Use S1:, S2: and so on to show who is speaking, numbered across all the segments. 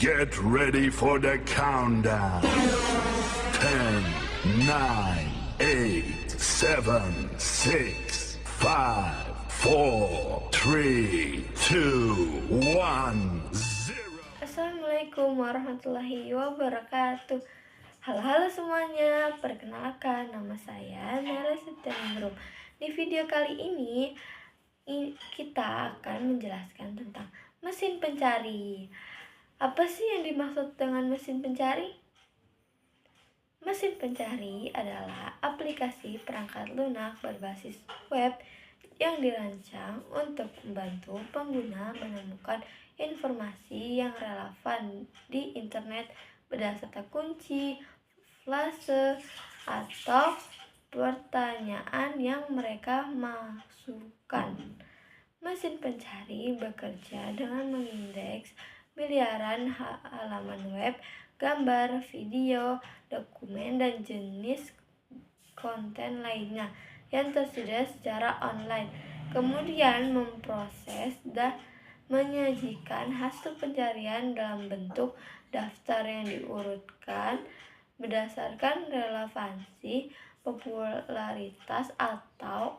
S1: Get ready for the countdown. 10, 9, 8, 7, 6, 5, 4, 3, 2, 1, 0.
S2: Assalamualaikum warahmatullahi wabarakatuh. Halo semuanya, perkenalkan nama saya Nara Septianingrum. Di video kali ini kita akan menjelaskan tentang mesin pencari. Apa sih yang dimaksud dengan mesin pencari? Mesin pencari adalah aplikasi perangkat lunak berbasis web yang dirancang untuk membantu pengguna menemukan informasi yang relevan di internet berdasarkan kunci, frase, atau pertanyaan yang mereka masukkan. Mesin pencari bekerja dengan mengindeks miliaran halaman web, gambar, video, dokumen, dan jenis konten lainnya yang tersedia secara online. Kemudian memproses dan menyajikan hasil pencarian dalam bentuk daftar yang diurutkan berdasarkan relevansi, popularitas, atau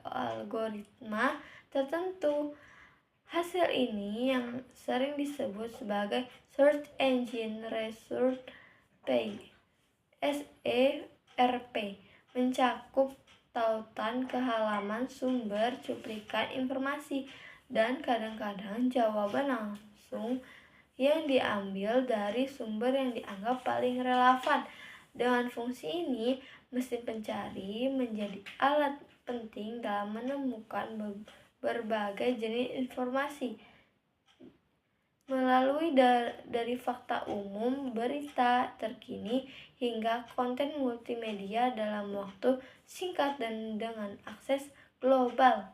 S2: algoritma tertentu. Hasil ini yang sering disebut sebagai Search Engine Result Page (SERP), mencakup tautan ke halaman sumber cuplikan informasi dan kadang-kadang jawaban langsung yang diambil dari sumber yang dianggap paling relevan. Dengan fungsi ini, mesin pencari menjadi alat penting dalam menemukan berbagai jenis informasi melalui dari fakta umum, berita terkini, hingga konten multimedia dalam waktu singkat dan dengan akses global.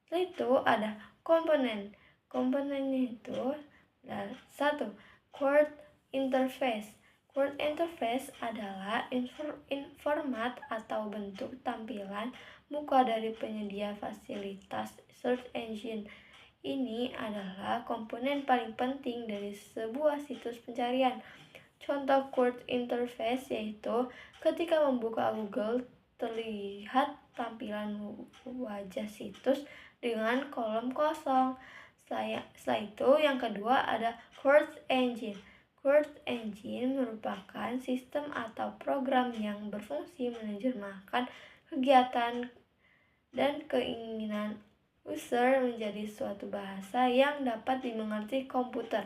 S2: Setelah itu ada komponen. Komponennya itu adalah 1. Query Interface. Query Interface adalah format atau bentuk tampilan muka dari penyedia fasilitas search engine. Ini adalah komponen paling penting dari sebuah situs pencarian. Contoh query interface yaitu ketika membuka Google, terlihat tampilan wajah situs dengan kolom kosong. Setelah itu yang kedua ada Search Engine. Search Engine merupakan sistem atau program yang berfungsi menerjemahkan kegiatan dan keinginan user menjadi suatu bahasa yang dapat dimengerti komputer.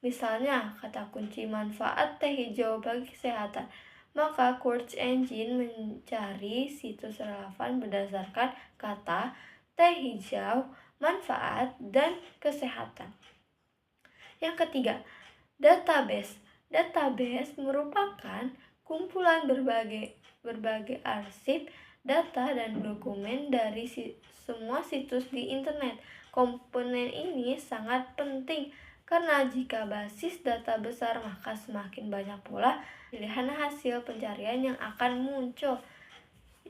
S2: Misalnya, kata kunci manfaat teh hijau bagi kesehatan. Maka Search Engine mencari situs relevan berdasarkan kata teh hijau, manfaat, dan kesehatan. Yang ketiga, database. Database merupakan kumpulan berbagai arsip, data, dan dokumen dari semua situs di internet. Komponen ini sangat penting karena jika basis data besar, maka semakin banyak pula pilihan hasil pencarian yang akan muncul.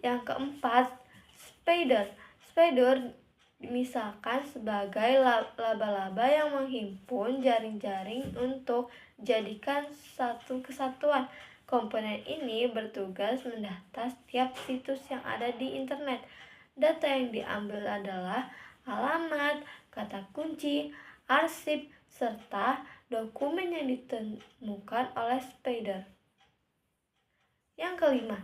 S2: Yang keempat, spider. Spider misalkan sebagai laba-laba yang menghimpun jaring-jaring untuk jadikan satu kesatuan. Komponen ini bertugas mendata setiap situs yang ada di internet. Data yang diambil adalah alamat, kata kunci, arsip, serta dokumen yang ditemukan oleh spider. Yang kelima,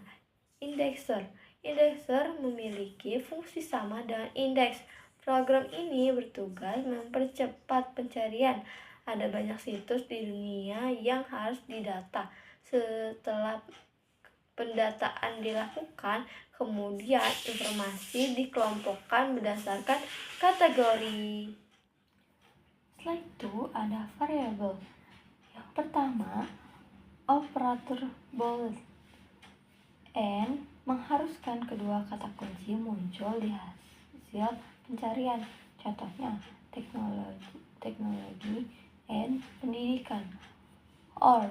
S2: indexer. Indexer memiliki fungsi sama dengan indeks. Program ini bertugas mempercepat pencarian. Ada banyak situs di dunia yang harus didata. Setelah pendataan dilakukan, kemudian informasi dikelompokkan berdasarkan kategori. Setelah itu ada variabel. Yang pertama, operator boolean mengharuskan kedua kata kunci muncul di hasil pencarian. Contohnya, teknologi and pendidikan. Or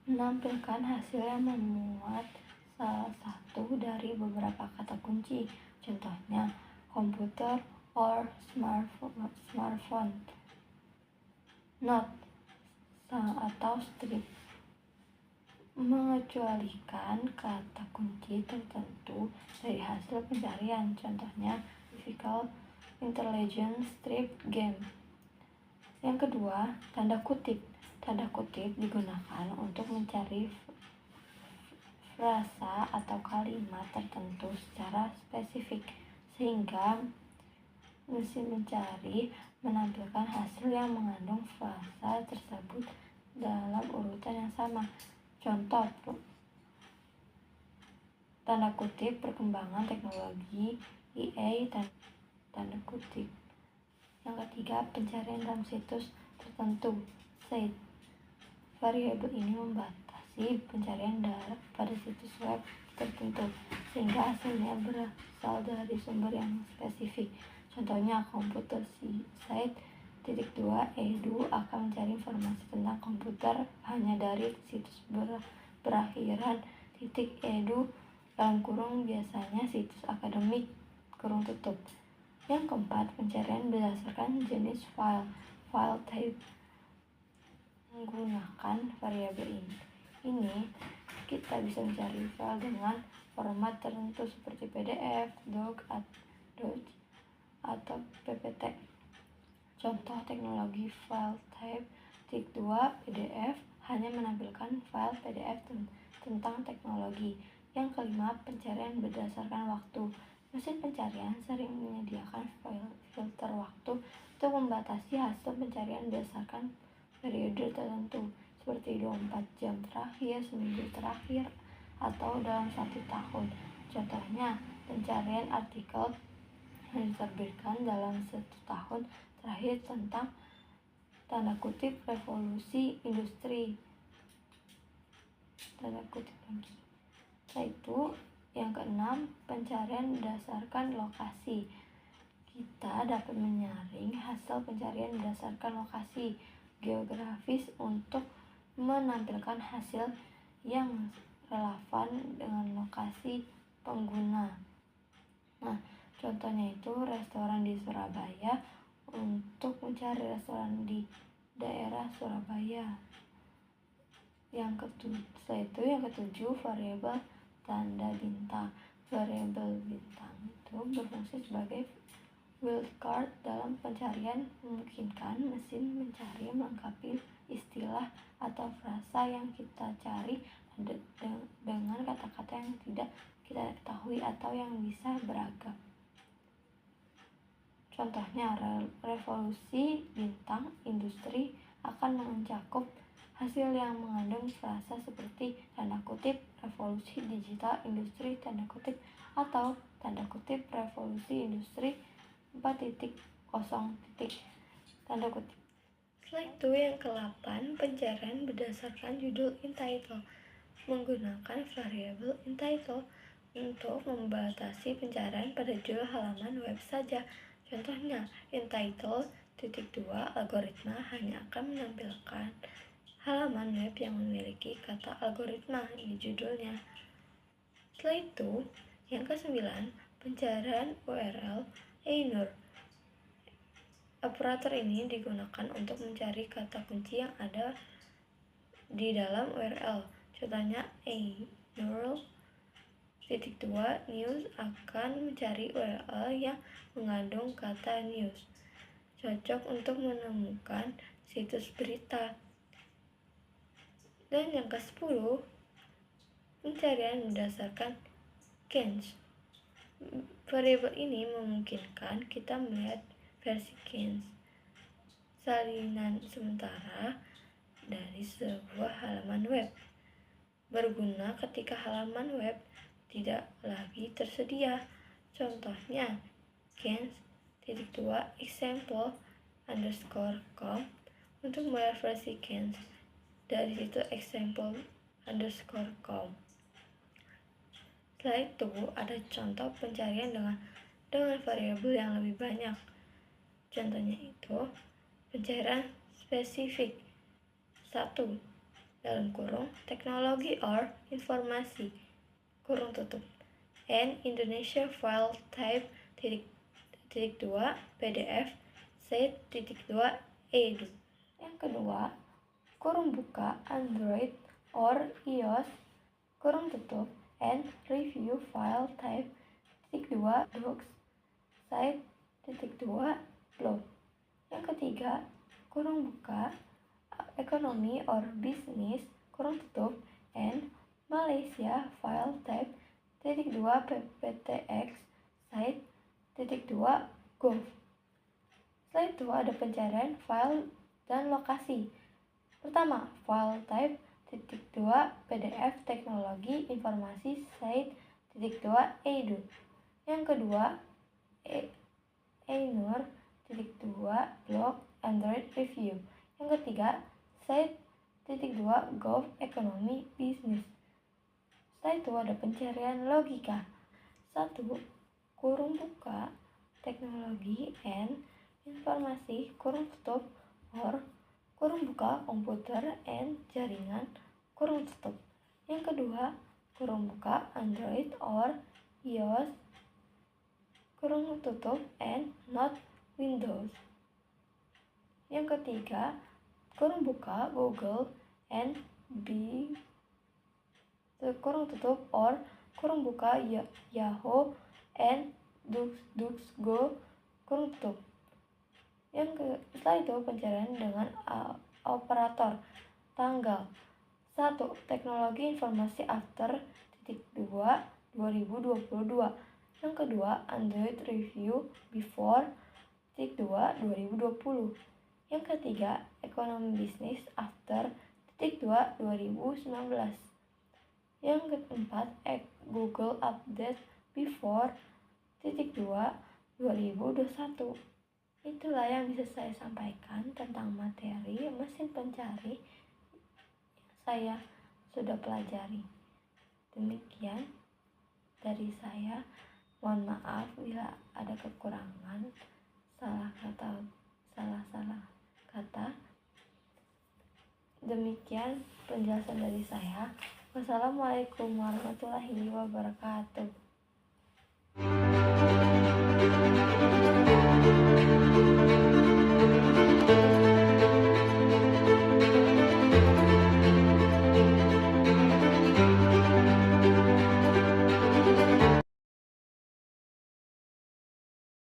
S2: menampilkan hasil yang memuat salah satu dari beberapa kata kunci. Contohnya, komputer or smartphone. Not atau strip, mengecualikan kata kunci tertentu dari hasil pencarian, contohnya Difficult Intelligence Strip Game. Yang kedua, tanda kutip. Tanda kutip digunakan untuk mencari frasa atau kalimat tertentu secara spesifik, sehingga mesin mencari menampilkan hasil yang mengandung frasa tersebut dalam urutan yang sama. Contoh tanda kutip perkembangan teknologi EA tanda kutip. Yang ketiga, pencarian dalam situs tertentu. Site. Variabel ini membatasi pencarian pada situs web tertentu, sehingga hasilnya berasal dari sumber yang spesifik. Contohnya, komputer site .2 edu akan mencari informasi tentang komputer hanya dari situs berakhiran .edu biasanya situs akademik . Yang keempat, pencarian berdasarkan jenis file type. Menggunakan variabel ini kita bisa mencari file dengan format tertentu seperti PDF, doc, atau PPT. Contoh teknologi file type .2 PDF hanya menampilkan file PDF tentang teknologi. Yang kelima, pencarian berdasarkan waktu. Mesin pencarian sering menyediakan filter waktu untuk membatasi hasil pencarian berdasarkan periode tertentu, seperti 24 jam terakhir, seminggu terakhir, atau dalam 1 tahun. Contohnya, pencarian artikel yang diterbitkan dalam 1 tahun terakhir tentang tanda kutip revolusi industri. Tanda kutip lagi. Setelah itu, yang keenam, pencarian berdasarkan lokasi. Kita dapat menyaring hasil pencarian berdasarkan lokasi geografis untuk menampilkan hasil yang relevan dengan lokasi pengguna. Nah, contohnya itu restoran di Surabaya untuk mencari restoran di daerah Surabaya. Setelah itu yang ketujuh, variabel tanda bintang. Variabel bintang itu berfungsi sebagai wildcard dalam pencarian, memungkinkan mesin mencari melengkapi istilah atau frasa yang kita cari dengan kata-kata yang tidak kita ketahui atau yang bisa beragam. Contohnya, revolusi bintang industri akan mencakup hasil yang mengandung frasa seperti tanda kutip revolusi digital industri tanda kutip atau tanda kutip revolusi industri 4.0 tanda kutip. Setelah itu yang ke-8, pencarian berdasarkan judul entitle. Menggunakan variabel entitle untuk membatasi pencarian pada judul halaman web saja. Contohnya, entitle .2 algoritma hanya akan menampilkan halaman web yang memiliki kata algoritma di judulnya. Setelah itu, yang ke-9, pencarian URL EINUR. Operator ini digunakan untuk mencari kata kunci yang ada di dalam URL. Contohnya, EINUR .2 news akan mencari URL yang mengandung kata news, cocok untuk menemukan situs berita. Dan yang ke-10, pencarian berdasarkan Cannes. Variabel ini memungkinkan kita melihat versi Cannes, salinan sementara dari sebuah halaman web, berguna ketika halaman web tidak lagi tersedia. Contohnya, Cannes.2 example_com untuk melihat versi Cannes dari situs example_com. Setelah itu, ada contoh pencarian dengan variabel yang lebih banyak. Contohnya itu pencarian spesifik. 1. Dalam kurung teknologi or informasi kurung tutup and Indonesia file type .2 PDF set.2 edu. Yang kedua, kurung buka Android or iOS kurung tutup and review file type -2 docs site -2 blog. Yang ketiga, kurung buka economy or business kurung tutup and Malaysia file type -2 pptx site -2 gov. Setelah itu ada pencarian file dan lokasi. Pertama, file type -2 PDF teknologi informasi site -2 edu. Yang kedua, Einur -2 blog Android review. Yang ketiga, site -2 gov economy business. Setelah itu ada pencarian logika. 1. Kurung buka teknologi and informasi kurung tutup or kurung buka komputer and jaringan kurung tutup. Yang kedua, kurung buka Android or iOS kurung tutup and not Windows. Yang ketiga, kurung buka Google and kurung tutup or kurung buka Yahoo and DuckDuckGo kurung tutup. Setelah itu pencarian dengan operator. Tanggal 1. Teknologi informasi after -2 2022. Yang kedua, Android review before -2 2020. Yang ketiga, ekonomi bisnis after -2 2019. Yang keempat, Google update before -2 2021. Itulah yang bisa saya sampaikan tentang materi mesin pencari yang saya sudah pelajari. Demikian dari saya. Mohon maaf bila ada kekurangan, salah kata. Demikian penjelasan dari saya. Wassalamualaikum warahmatullahi wabarakatuh.